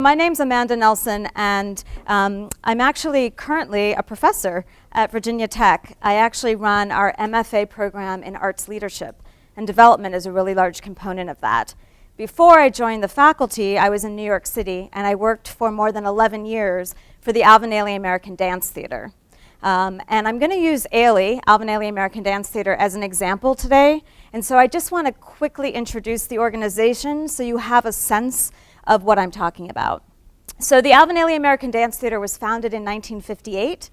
My name's Amanda Nelson, and I'm actually currently a professor at Virginia Tech. I actually run our MFA program in arts leadership, and development is a really large component of that. Before I joined the faculty, I was in New York City, and I worked for more than 11 years for the Alvin Ailey American Dance Theater. And I'm going to use Ailey, Alvin Ailey American Dance Theater, as an example today. And so I just want to quickly introduce the organization so you have a sense of what I'm talking about. So the Alvin Ailey American Dance Theater was founded in 1958.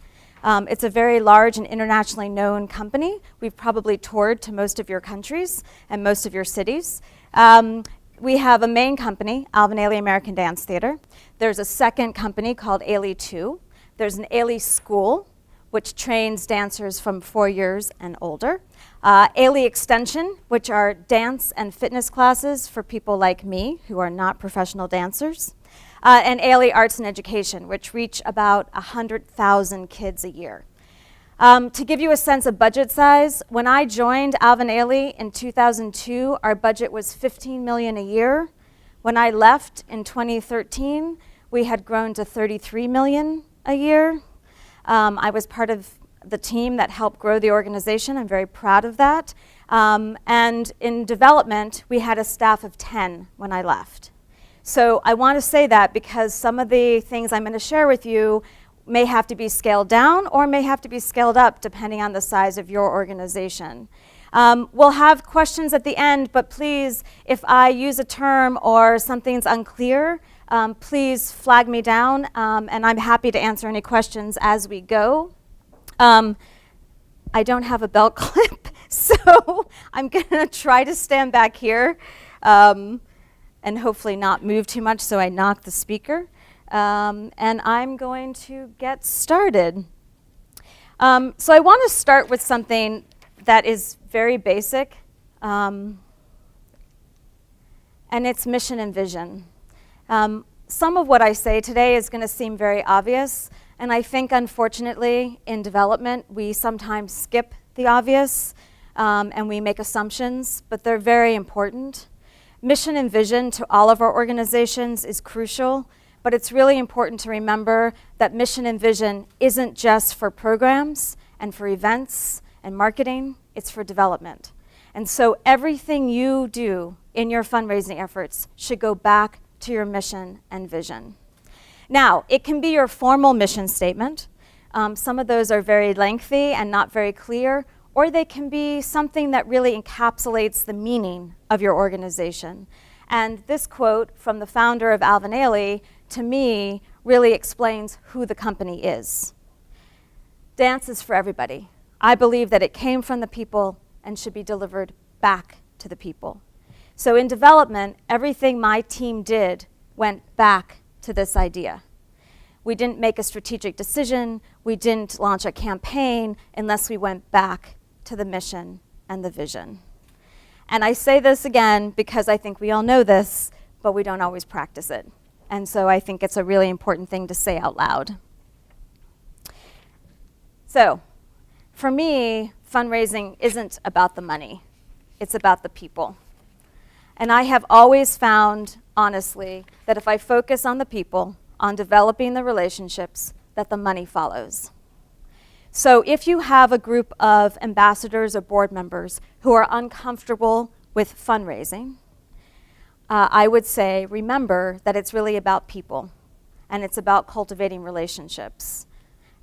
It's a very large and internationally known company. We've probably toured to most of your countries and most of your cities. We have a main company, Alvin Ailey American Dance Theater. There's a second company called Ailey 2. There's an Ailey School, which trains dancers from 4 years and older. Ailey Extension, which are dance and fitness classes for people like me who are not professional dancers. And Ailey Arts and Education, which reach about 100,000 kids a year. To give you a sense of budget size, when I joined Alvin Ailey in 2002, our budget was $15 million a year. When I left in 2013, we had grown to $33 million a year. I was part of the team that helped grow the organization. I'm very proud of that. And in development, we had a staff of 10 when I left. So I want to say that because some of the things I'm going to share with you may have to be scaled down or may have to be scaled up depending on the size of your organization. We'll have questions at the end, but please, if I use a term or something's unclear, please flag me down, and I'm happy to answer any questions as we go. I don't have a belt clip, so I'm going to try to stand back here and hopefully not move too much so I knock the speaker. And I'm going to get started. So I want to start with something that is very basic, and it's mission and vision. Some of what I say today is going to seem very obvious, and I think unfortunately in development we sometimes skip the obvious and we make assumptions, but they're very important. Mission and vision to all of our organizations is crucial, but it's really important to remember that mission and vision isn't just for programs and for events and marketing, it's for development. And so everything you do in your fundraising efforts should go back to your mission and vision. Now, it can be your formal mission statement. Some of those are very lengthy and not very clear, or they can be something that really encapsulates the meaning of your organization. And this quote from the founder of Alvin Ailey, to me, really explains who the company is. Dance is for everybody. I believe that it came from the people and should be delivered back to the people. So in development, everything my team did went back to this idea. We didn't make a strategic decision, we didn't launch a campaign unless we went back to the mission and the vision. And I say this again because I think we all know this, but we don't always practice it. And so I think it's a really important thing to say out loud. So, for me, fundraising isn't about the money, it's about the people. And I have always found, honestly, that if I focus on the people, on developing the relationships, that the money follows. So if you have a group of ambassadors or board members who are uncomfortable with fundraising, I would say, remember that it's really about people, and it's about cultivating relationships.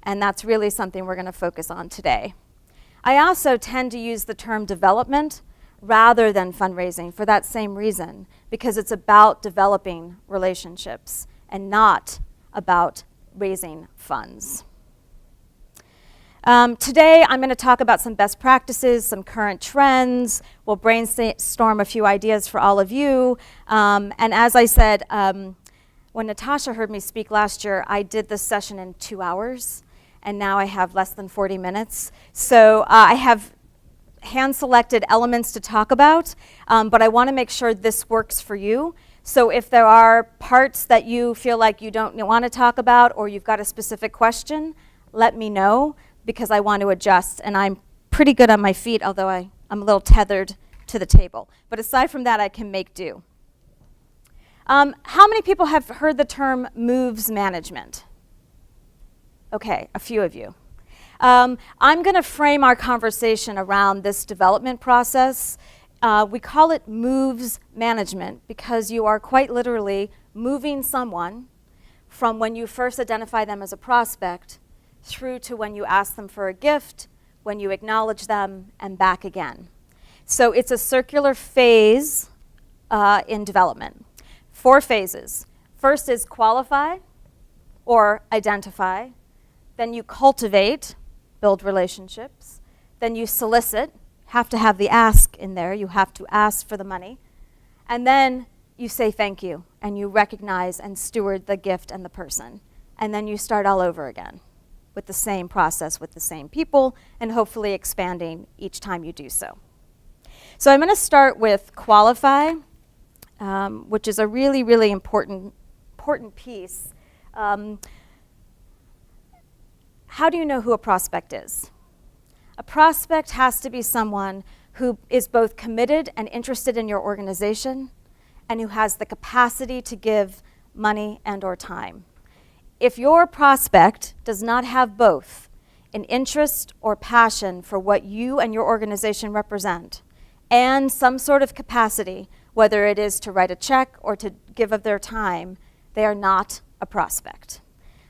And that's really something we're going to focus on today. I also tend to use the term development rather than fundraising for that same reason, because it's about developing relationships and not about raising funds. Today, I'm going to talk about some best practices, some current trends. We'll brainstorm a few ideas for all of you. And as I said, when Natascha heard me speak last year, I did this session in 2 hours, and now I have less than 40 minutes. So I have hand-selected elements to talk about, but I want to make sure this works for you. So if there are parts that you feel like you don't want to talk about or you've got a specific question, let me know, because I want to adjust. And I'm pretty good on my feet, although I'm a little tethered to the table. But aside from that, I can make do. How many people have heard the term moves management? Okay, a few of you. I'm going to frame our conversation around this development process. We call it moves management because you are quite literally moving someone from when you first identify them as a prospect through to when you ask them for a gift, when you acknowledge them, and back again. So it's a circular phase in development. 4 phases. First is qualify or identify. Then you cultivate, build relationships. Then you solicit, have to have the ask in there. You have to ask for the money. And then you say thank you, and you recognize and steward the gift and the person. And then you start all over again with the same process, with the same people, and hopefully expanding each time you do so. So I'm going to start with qualify, which is a really, really important piece. How do you know who a prospect is? A prospect has to be someone who is both committed and interested in your organization and who has the capacity to give money and or time. If your prospect does not have both an interest or passion for what you and your organization represent and some sort of capacity, whether it is to write a check or to give of their time, they are not a prospect.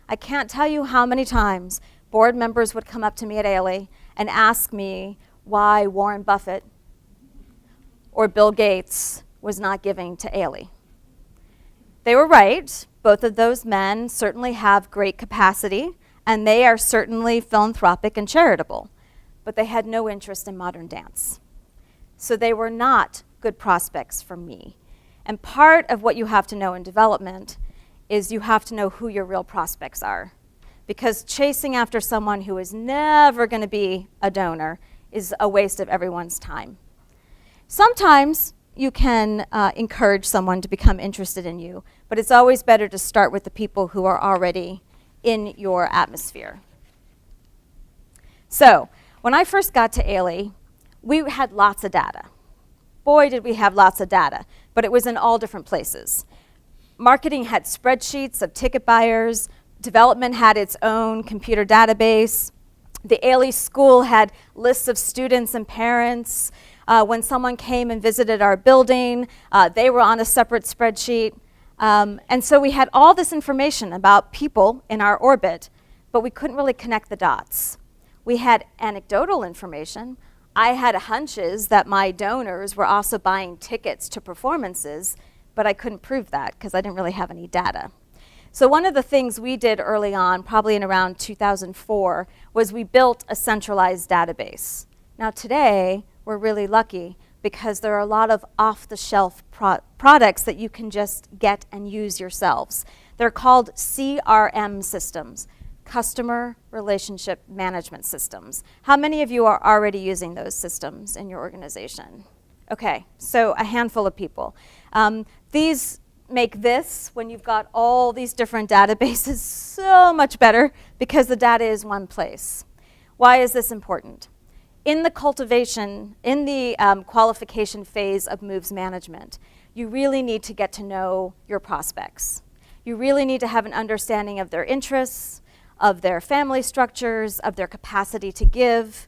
I can't tell you how many times board members would come up to me at Ailey and ask me why Warren Buffett or Bill Gates was not giving to Ailey. They were right. Both of those men certainly have great capacity, and they are certainly philanthropic and charitable, but they had no interest in modern dance. So they were not good prospects for me. And part of what you have to know in development is you have to know who your real prospects are. Because chasing after someone who is never going to be a donor is a waste of everyone's time. Sometimes you can encourage someone to become interested in you, but it's always better to start with the people who are already in your atmosphere. So, when I first got to Ailey, we had lots of data. Boy, did we have lots of data, but it was in all different places. Marketing had spreadsheets of ticket buyers. Development had its own computer database. The Ailey school had lists of students and parents. When someone came and visited our building, they were on a separate spreadsheet. And so we had all this information about people in our orbit, but we couldn't really connect the dots. We had anecdotal information. I had hunches that my donors were also buying tickets to performances, but I couldn't prove that because I didn't really have any data. So one of the things we did early on, probably in around 2004, was we built a centralized database. Now today, we're really lucky because there are a lot of off-the-shelf products that you can just get and use yourselves. They're called CRM systems, Customer Relationship Management Systems. How many of you are already using those systems in your organization? Okay, so a handful of people. These make this, when you've got all these different databases, so much better because the data is one place. Why is this important? In the cultivation, in the qualification phase of moves management, you really need to get to know your prospects. You really need to have an understanding of their interests, of their family structures, of their capacity to give,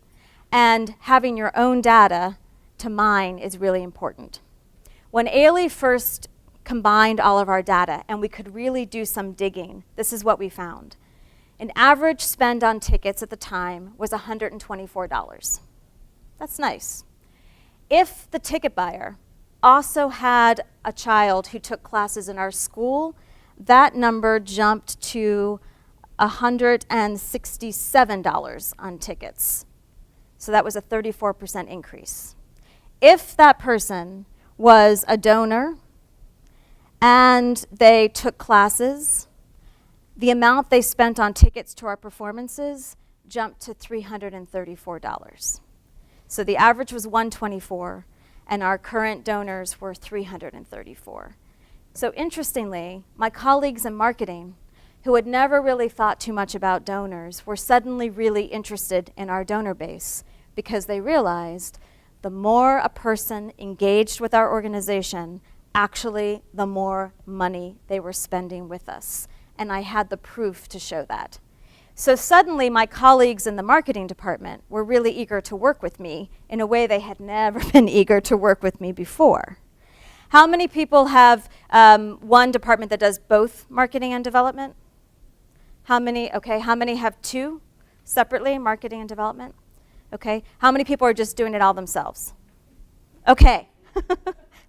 and having your own data to mine is really important. When Ailey first combined all of our data and we could really do some digging, this is what we found. An average spend on tickets at the time was $124. That's nice. If the ticket buyer also had a child who took classes in our school, that number jumped to $167 on tickets. So that was a 34% increase. If that person was a donor and they took classes, the amount they spent on tickets to our performances jumped to $334. So the average was $124, and our current donors were $334. So interestingly, my colleagues in marketing, who had never really thought too much about donors, were suddenly really interested in our donor base because they realized the more a person engaged with our organization actually the more money they were spending with us. And I had the proof to show that. So suddenly my colleagues in the marketing department were really eager to work with me in a way they had never been eager to work with me before. How many people have one department that does both marketing and development? How many? Okay, how many have two separately, marketing and development? Okay, how many people are just doing it all themselves? Okay,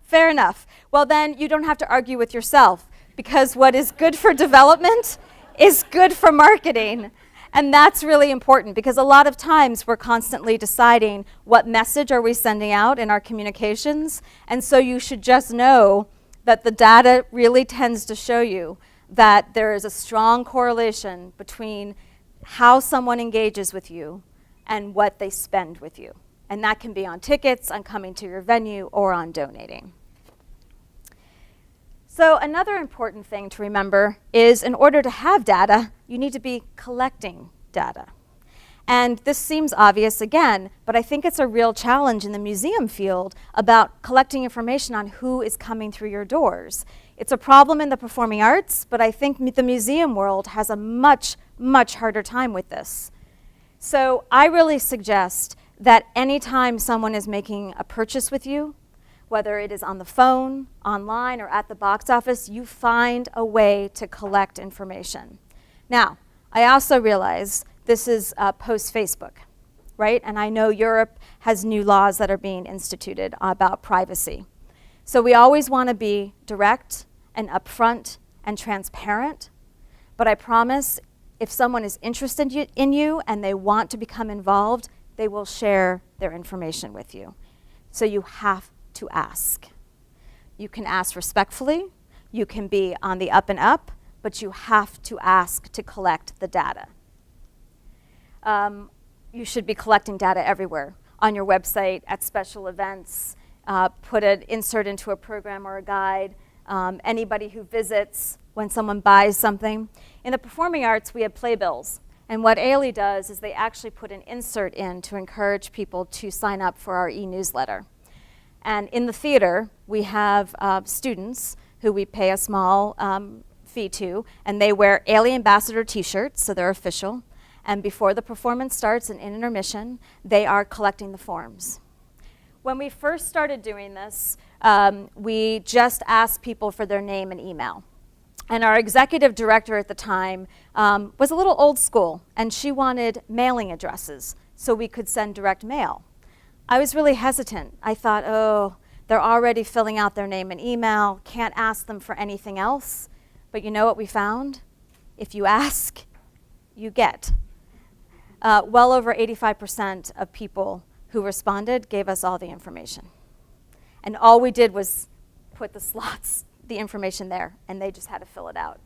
fair enough. Well then, you don't have to argue with yourself, because what is good for development is good for marketing. And that's really important, because a lot of times we're constantly deciding what message are we sending out in our communications. And so you should just know that the data really tends to show you that there is a strong correlation between how someone engages with you and what they spend with you. And that can be on tickets, on coming to your venue, or on donating. So another important thing to remember is, in order to have data, you need to be collecting data. And this seems obvious again, but I think it's a real challenge in the museum field about collecting information on who is coming through your doors. It's a problem in the performing arts, but I think the museum world has a much, much harder time with this. So I really suggest that anytime someone is making a purchase with you, whether it is on the phone, online, or at the box office, you find a way to collect information. Now, I also realize this is post-Facebook, right? And I know Europe has new laws that are being instituted about privacy. So we always want to be direct and upfront and transparent, but I promise if someone is interested in you and they want to become involved, they will share their information with you. So you have to ask. You can ask respectfully, you can be on the up and up, but you have to ask to collect the data. You should be collecting data everywhere, on your website, at special events, put an insert into a program or a guide, anybody who visits, when someone buys something. In the performing arts, we have playbills. And what Ailey does is they actually put an insert in to encourage people to sign up for our e-newsletter. And in the theater, we have students who we pay a small fee to, and they wear Ailey Ambassador t-shirts, so they're official. And before the performance starts and in intermission, they are collecting the forms. When we first started doing this, we just asked people for their name and email. And our executive director at the time was a little old school, and she wanted mailing addresses so we could send direct mail. I was really hesitant. I thought, oh, they're already filling out their name and email, can't ask them for anything else. But you know what we found? If you ask, you get. Well over 85% of people who responded gave us all the information. And all we did was put the slots, the information there, and they just had to fill it out.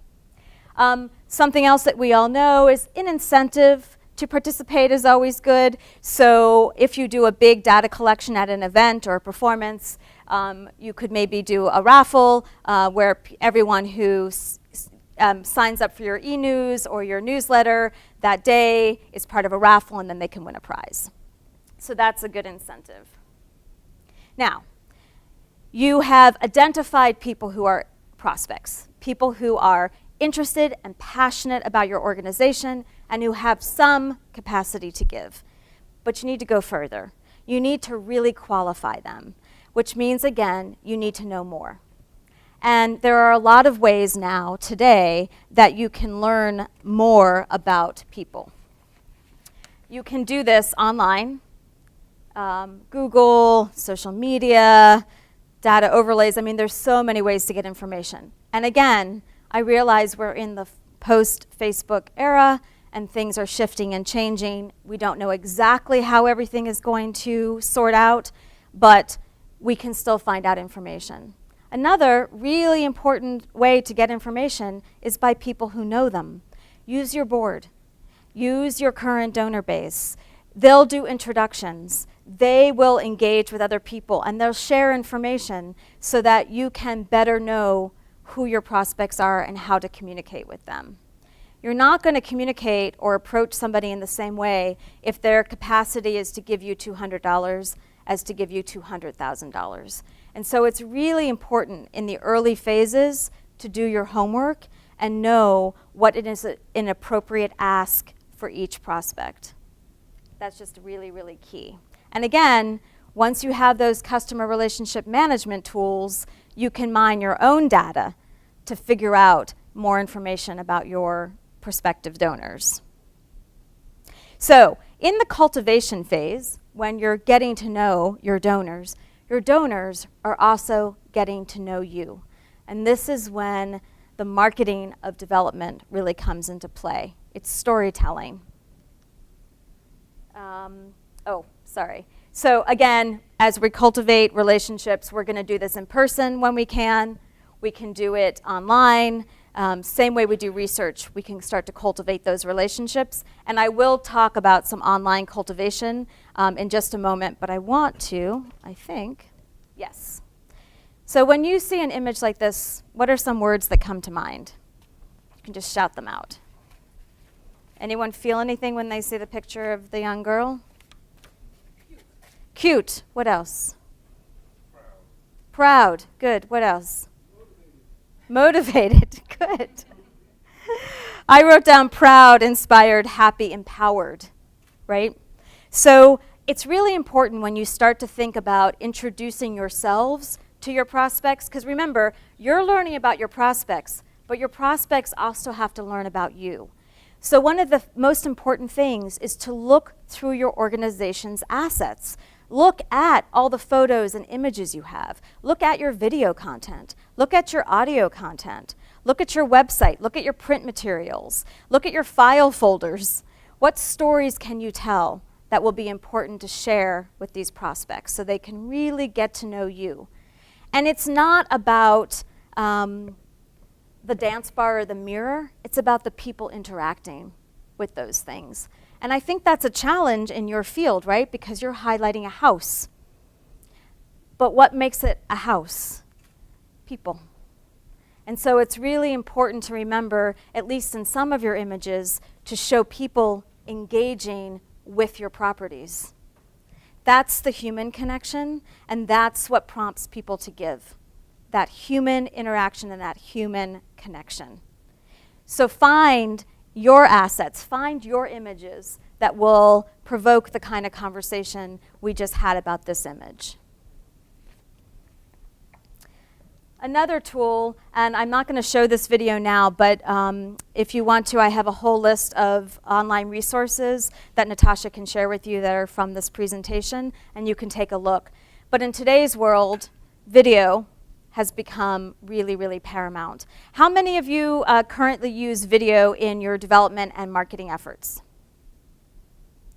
Something else that we all know is an incentive to participate is always good. So if you do a big data collection at an event or a performance, you could maybe do a raffle where everyone who signs up for your e-news or your newsletter that day is part of a raffle, and then they can win a prize. So that's a good incentive. Now, you have identified people who are prospects, people who are interested and passionate about your organization and who have some capacity to give. But you need to go further. You need to really qualify them, which means, again, you need to know more. And there are a lot of ways now, today, that you can learn more about people. You can do this online, Google, social media, data overlays. I mean, there's so many ways to get information. And again, I realize we're in the post-Facebook era, and things are shifting and changing. We don't know exactly how everything is going to sort out, but we can still find out information. Another really important way to get information is by people who know them. Use your board. Use your current donor base. They'll do introductions. They will engage with other people, and they'll share information so that you can better know who your prospects are and how to communicate with them. You're not going to communicate or approach somebody in the same way if their capacity is to give you $200 as to give you $200,000. And so it's really important in the early phases to do your homework and know what it is an appropriate ask for each prospect. That's just really, really key. And again, once you have those customer relationship management tools, you can mine your own data to figure out more information about your prospective donors. So in the cultivation phase, when you're getting to know your donors are also getting to know you. And this is when the marketing of development really comes into play. It's storytelling. So again, as we cultivate relationships, we're going to do this in person when we can. We can do it online. Same way we do research, we can start to cultivate those relationships. And I will talk about some online cultivation in just a moment, but I want to, yes. So when you see an image like this, what are some words that come to mind? You can just shout them out. Anyone feel anything when they see the picture of the young girl? Cute. What else? Proud. Good. What else? Motivated. Good. I wrote down proud, inspired, happy, empowered, right? So it's really important when you start to think about introducing yourselves to your prospects, because remember, you're learning about your prospects, but your prospects also have to learn about you. So one of the most important things is to look through your organization's assets. Look at all the photos and images you have. Look at your video content. Look at your audio content. Look at your website. Look at your print materials. Look at your file folders. What stories can you tell that will be important to share with these prospects so they can really get to know you? And it's not about the dance bar or the mirror. It's about the people interacting with those things. And I think that's a challenge in your field, right? Because you're highlighting a house. But what makes it a house? People. And so it's really important to remember, at least in some of your images, to show people engaging with your properties. That's the human connection, and that's what prompts people to give. That human interaction and that human connection. So find your assets, find your images that will provoke the kind of conversation we just had about this image. Another tool, and I'm not going to show this video now, but if you want to, I have a whole list of online resources that Natascha can share with you that are from this presentation, and you can take a look. But in today's world, video has become really, really paramount. How many of you currently use video in your development and marketing efforts?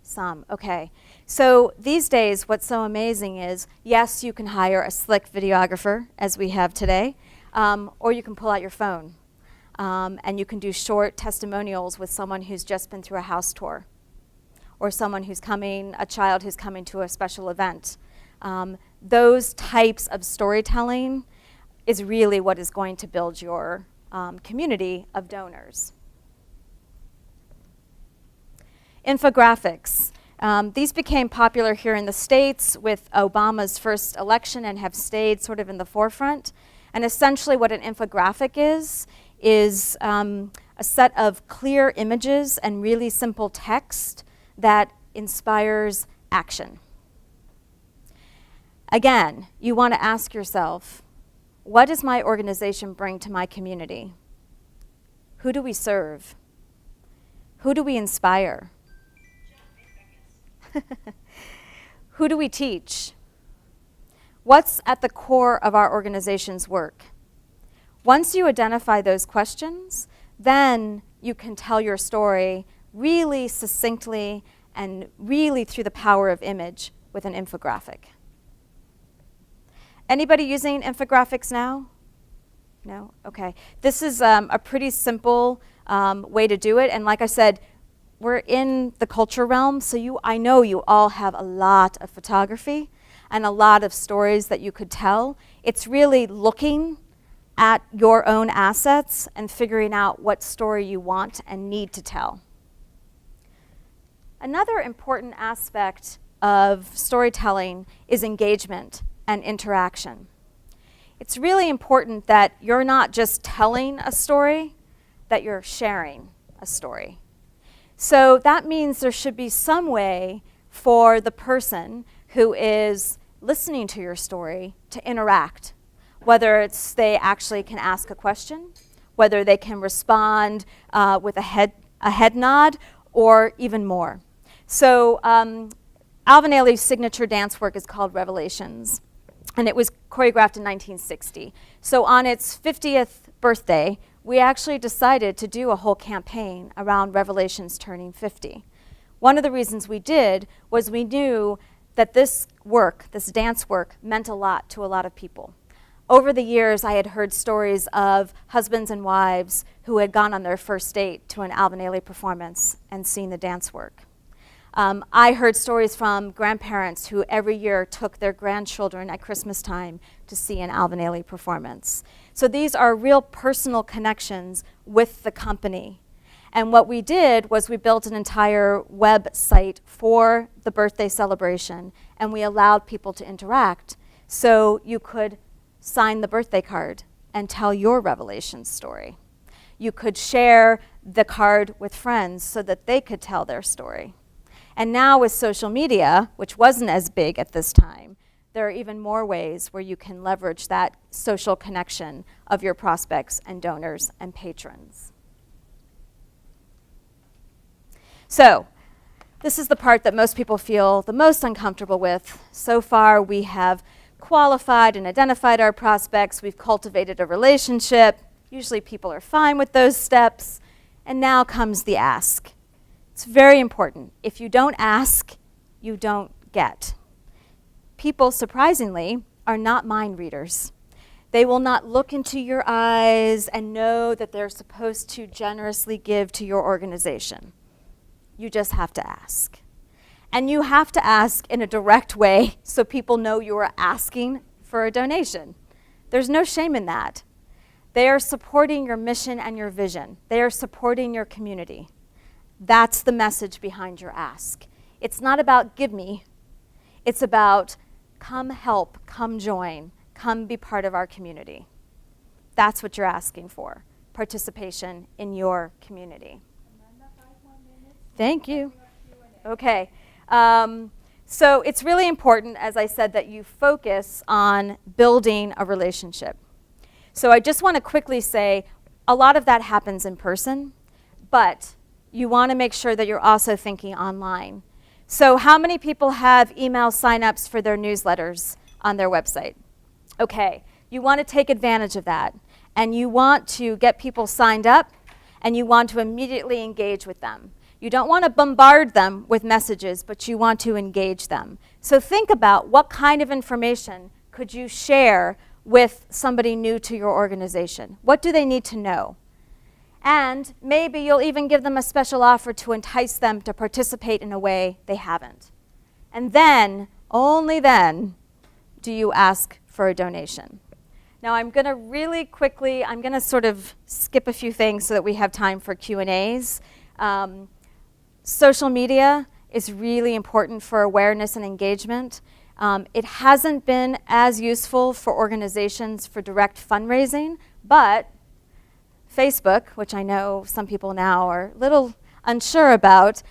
Some, okay. So these days, what's so amazing is, yes, you can hire a slick videographer, as we have today, or you can pull out your phone, and you can do short testimonials with someone who's just been through a house tour, or someone who's coming, a child who's coming to a special event. Those types of storytelling is really what is going to build your community of donors. Infographics. These became popular here in the States with Obama's first election and have stayed sort of in the forefront. And essentially what an infographic is a set of clear images and really simple text that inspires action. Again, you want to ask yourself, what does my organization bring to my community? Who do we serve? Who do we inspire? Who do we teach? What's at the core of our organization's work? Once you identify those questions, then you can tell your story really succinctly and really through the power of image with an infographic. Anybody using infographics now? No? Okay. This is a pretty simple way to do it. And like I said, we're in the culture realm, so I know you all have a lot of photography and a lot of stories that you could tell. It's really looking at your own assets and figuring out what story you want and need to tell. Another important aspect of storytelling is engagement and interaction. it's really important that you're not just telling a story, that you're sharing a story. So that means there should be some way for the person who is listening to your story to interact, whether it's they actually can ask a question, whether they can respond with a head nod, or even more. So Alvin Ailey's signature dance work is called Revelations, and it was choreographed in 1960. So on its 50th birthday, we actually decided to do a whole campaign around Revelations turning 50. One of the reasons we did was we knew that this work, this dance work, meant a lot to a lot of people. Over the years, I had heard stories of husbands and wives who had gone on their first date to an Alvin Ailey performance and seen the dance work. I heard stories from grandparents who every year took their grandchildren at Christmas time to see an Alvin Ailey performance. So these are real personal connections with the company. And what we did was we built an entire website for the birthday celebration, and we allowed people to interact. So you could sign the birthday card and tell your revelation story. You could share the card with friends so that they could tell their story. And now with social media, which wasn't as big at this time, there are even more ways where you can leverage that social connection of your prospects and donors and patrons. So, this is the part that most people feel the most uncomfortable with. So far, we have qualified and identified our prospects. We've cultivated a relationship. Usually people are fine with those steps. And now comes the ask. It's very important. If you don't ask, you don't get. People, surprisingly, are not mind readers. They will not look into your eyes and know that they're supposed to generously give to your organization. You just have to ask. And you have to ask in a direct way so people know you are asking for a donation. There's no shame in that. They are supporting your mission and your vision. They are supporting your community. That's the message behind your ask. It's not about give me. It's about come help, come join, come be part of our community. That's what you're asking for, participation in your community. Thank you. Okay. So it's really important, as I said, that you focus on building a relationship. So I just want to quickly say a lot of that happens in person, but you want to make sure that you're also thinking online. So how many people have email signups for their newsletters on their website? Okay, you want to take advantage of that, and you want to get people signed up, and you want to immediately engage with them. You don't want to bombard them with messages, but you want to engage them. So think about what kind of information could you share with somebody new to your organization. What do they need to know? And maybe you'll even give them a special offer to entice them to participate in a way they haven't. And then, only then, do you ask for a donation. Now I'm going to really quickly, I'm going to sort of skip a few things so that we have time for Q&As. Social media is really important for awareness and engagement. It hasn't been as useful for organizations for direct fundraising, but Facebook, which I know some people now are a little unsure about,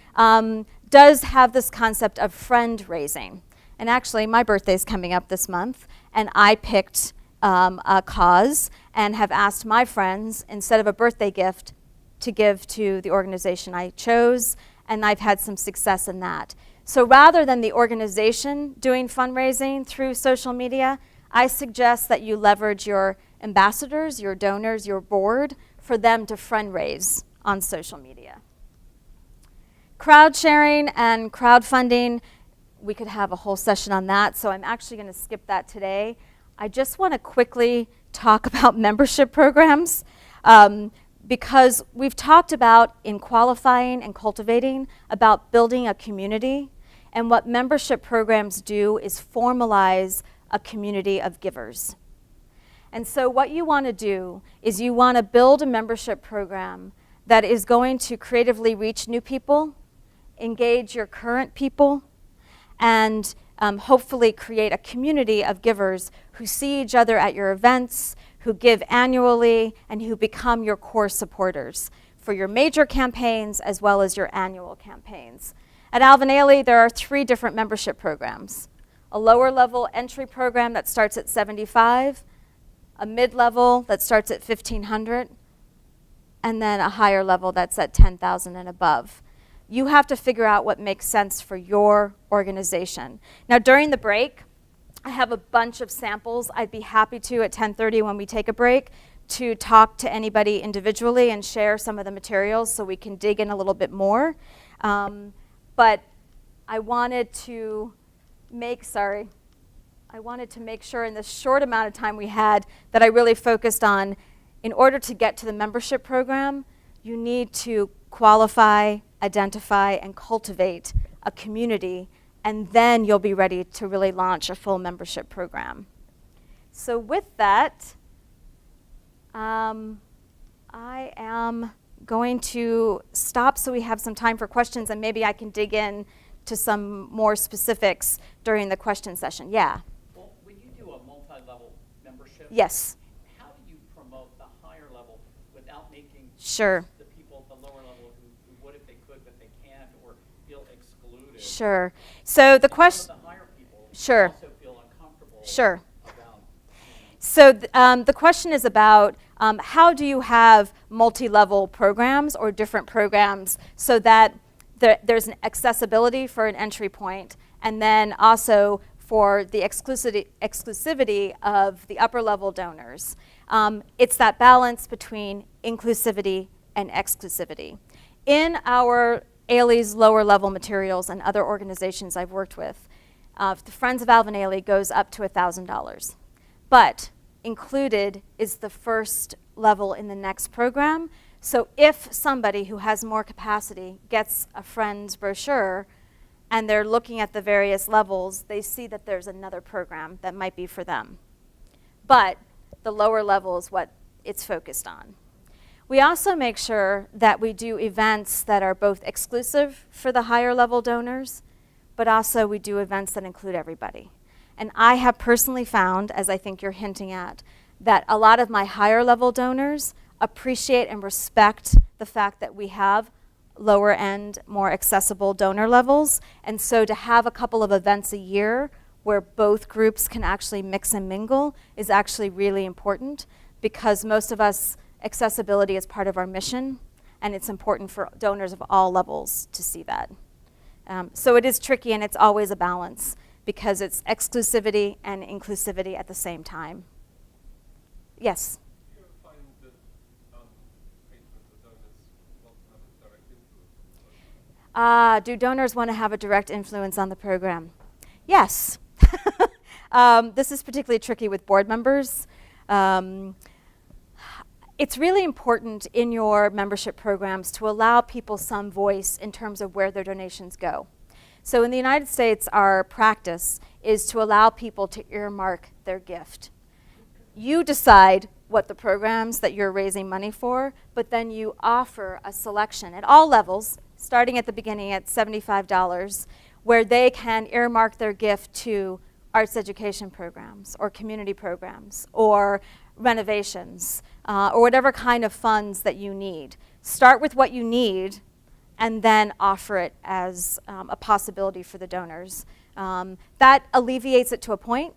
does have this concept of friend raising. And actually, my birthday's coming up this month, and I picked a cause and have asked my friends, instead of a birthday gift, to give to the organization I chose, and I've had some success in that. So rather than the organization doing fundraising through social media, I suggest that you leverage your ambassadors, your donors, your board, for them to friend raise on social media. Crowd sharing and crowdfunding, we could have a whole session on that, so I'm actually going to skip that today. I just want to quickly talk about membership programs, because we've talked about, in qualifying and cultivating, about building a community, and what membership programs do is formalize a community of givers. And so what you want to do is you want to build a membership program that is going to creatively reach new people, engage your current people, and hopefully create a community of givers who see each other at your events, who give annually, and who become your core supporters for your major campaigns as well as your annual campaigns. At Alvin Ailey, there are 3 different membership programs. A lower level entry program that starts at $75, a mid-level that starts at $1,500, and then a higher level that's at $10,000 and above. You have to figure out what makes sense for your organization. Now, during the break, I have a bunch of samples. I'd be happy to, at 10:30 when we take a break, to talk to anybody individually and share some of the materials so we can dig in a little bit more. But I wanted to make sure in this short amount of time we had that I really focused on, in order to get to the membership program, you need to qualify, identify, and cultivate a community, and then you'll be ready to really launch a full membership program. So with that, I am going to stop so we have some time for questions, and maybe I can dig in to some more specifics during the question session. Yeah? Well, when you do a multi-level membership, yes. How do you promote the higher level without making sure. the people at the lower level who would if they could but they can't, or feel excluded? Sure. So the question... Some of the higher people sure. also feel uncomfortable sure. about... So the question is about how do you have multi-level programs or different programs so that there's an accessibility for an entry point, and then also for the exclusivity of the upper level donors. It's that balance between inclusivity and exclusivity. In our Ailey's lower level materials and other organizations I've worked with, the Friends of Alvin Ailey goes up to $1,000. But included is the first level in the next program. So if somebody who has more capacity gets a friend's brochure and they're looking at the various levels, they see that there's another program that might be for them. But the lower level is what it's focused on. We also make sure that we do events that are both exclusive for the higher level donors, but also we do events that include everybody. And I have personally found, as I think you're hinting at, that a lot of my higher level donors appreciate and respect the fact that we have lower end, more accessible donor levels. And so to have a couple of events a year where both groups can actually mix and mingle is actually really important, because most of us, accessibility is part of our mission, and it's important for donors of all levels to see that. So it is tricky, and it's always a balance, because it's exclusivity and inclusivity at the same time. Yes? Do you ever find that patrons or donors want to have a direct influence? Do donors want to have a direct influence on the program? Yes. This is particularly tricky with board members. It's really important in your membership programs to allow people some voice in terms of where their donations go. So in the United States, our practice is to allow people to earmark their gift. You decide what the programs that you're raising money for, but then you offer a selection at all levels, starting at the beginning at $75, where they can earmark their gift to arts education programs or community programs or renovations or whatever kind of funds that you need. Start with what you need and then offer it as a possibility for the donors. That alleviates it to a point,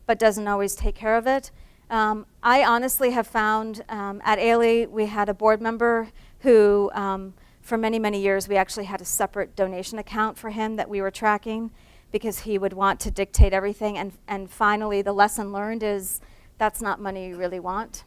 but doesn't always take care of it. I honestly have found at Ailey, we had a board member who, for many, many years, we actually had a separate donation account for him that we were tracking, because he would want to dictate everything. And finally, the lesson learned is that's not money you really want,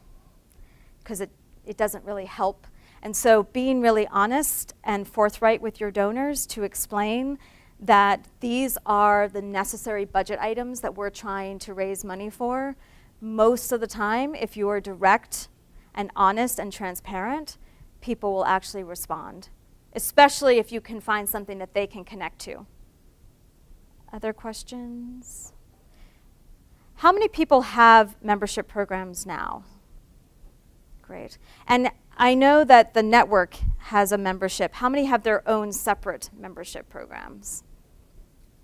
because it doesn't really help. And so being really honest and forthright with your donors to explain that these are the necessary budget items that we're trying to raise money for, most of the time, if you are direct and honest and transparent, people will actually respond, especially if you can find something that they can connect to. Other questions? How many people have membership programs now? Great. And I know that the network has a membership. How many have their own separate membership programs?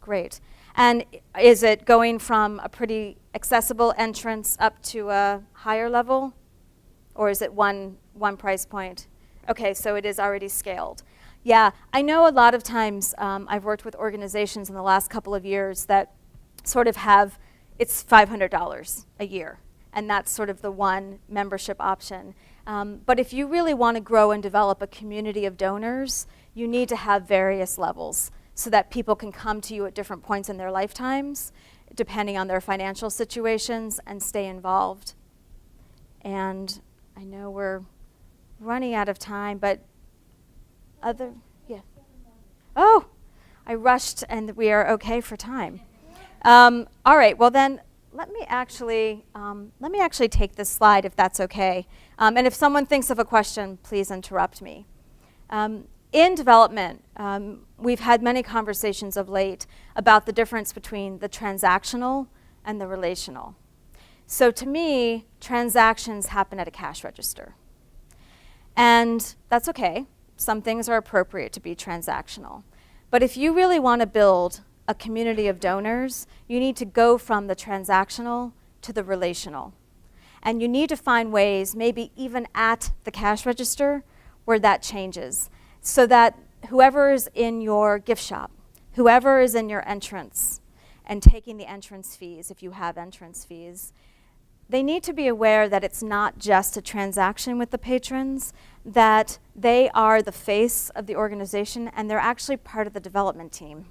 Great. And is it going from a pretty accessible entrance up to a higher level? Or is it one price point? Okay, so it is already scaled. Yeah, I know a lot of times I've worked with organizations in the last couple of years that sort of have, it's $500 a year, and that's sort of the one membership option. But if you really want to grow and develop a community of donors, you need to have various levels so that people can come to you at different points in their lifetimes, depending on their financial situations, and stay involved. And I know we're running out of time, but Oh, I rushed and we are okay for time. All right, well then, let me actually take this slide if that's okay. And if someone thinks of a question, please interrupt me. In development, we've had many conversations of late about the difference between the transactional and the relational. So to me, transactions happen at a cash register. And that's okay. Some things are appropriate to be transactional. But if you really want to build a community of donors, you need to go from the transactional to the relational. And you need to find ways, maybe even at the cash register, where that changes. So that whoever is in your gift shop, whoever is in your entrance, and taking the entrance fees, if you have entrance fees, they need to be aware that it's not just a transaction with the patrons, that they are the face of the organization and they're actually part of the development team.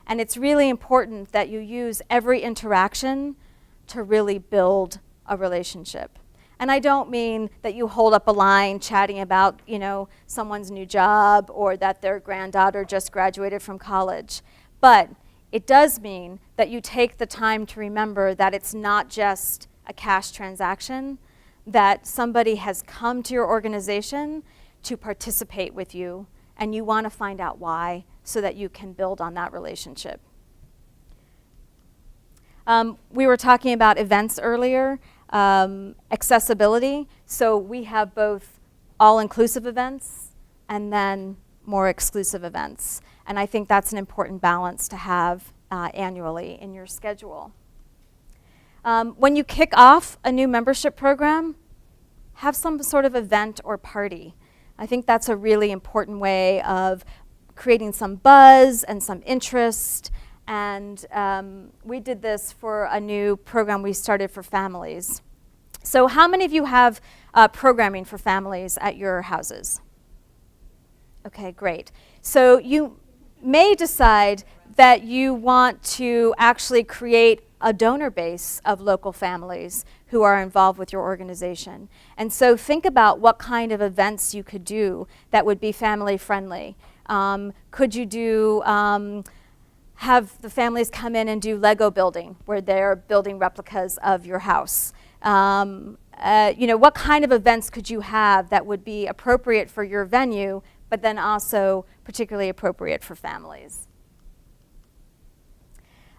And it's really important that you use every interaction to really build a relationship. And I don't mean that you hold up a line chatting about, someone's new job or that their granddaughter just graduated from college. But it does mean that you take the time to remember that it's not just a cash transaction, that somebody has come to your organization to participate with you, and you want to find out why so that you can build on that relationship. We were talking about events earlier, accessibility. So we have both all-inclusive events and then more exclusive events. And I think that's an important balance to have annually in your schedule. When you kick off a new membership program, have some sort of event or party. I think that's a really important way of creating some buzz and some interest. And we did this for a new program we started for families. So how many of you have programming for families at your houses? Okay, great. So you may decide that you want to actually create a donor base of local families who are involved with your organization. And so think about what kind of events you could do that would be family friendly. Could you do, have the families come in and do Lego building where they're building replicas of your house? What kind of events could you have that would be appropriate for your venue, but then also particularly appropriate for families?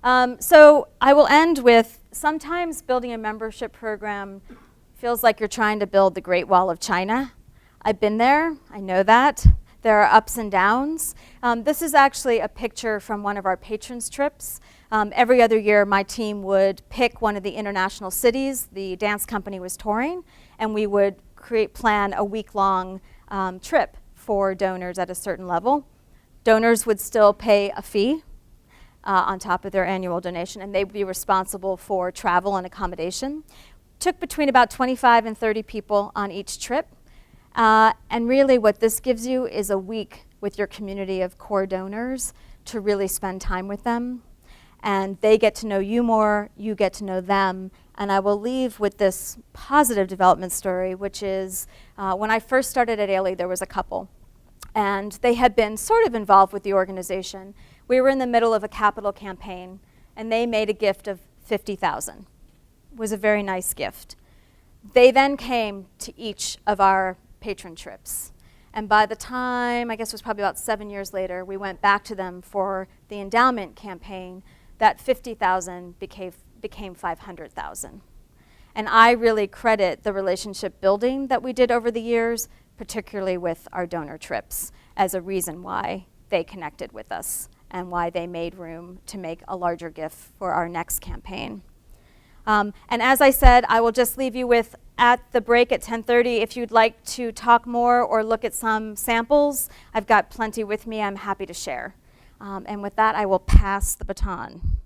So I will end with, sometimes building a membership program feels like you're trying to build the Great Wall of China. I've been there, I know that. There are ups and downs. This is actually a picture from one of our Patrons Trips. Every other year, my team would pick one of the international cities the dance company was touring, and we would plan a week-long trip for donors at a certain level. Donors would still pay a fee on top of their annual donation, and they would be responsible for travel and accommodation. Took between about 25 and 30 people on each trip. And really what this gives you is a week with your community of core donors to really spend time with them. And they get to know you more, you get to know them. And I will leave with this positive development story, which is when I first started at Ailey, there was a couple. And they had been sort of involved with the organization. We were in the middle of a capital campaign, and they made a gift of $50,000. It was a very nice gift. They then came to each of our Patron Trips. And by the time, I guess it was probably about 7 years later, we went back to them for the endowment campaign. That $50,000 became $500,000. And I really credit the relationship building that we did over the years, particularly with our donor trips, as a reason why they connected with us and why they made room to make a larger gift for our next campaign. And as I said, I will just leave you with, at the break at 10:30, if you'd like to talk more or look at some samples, I've got plenty with me I'm happy to share. And with that, I will pass the baton.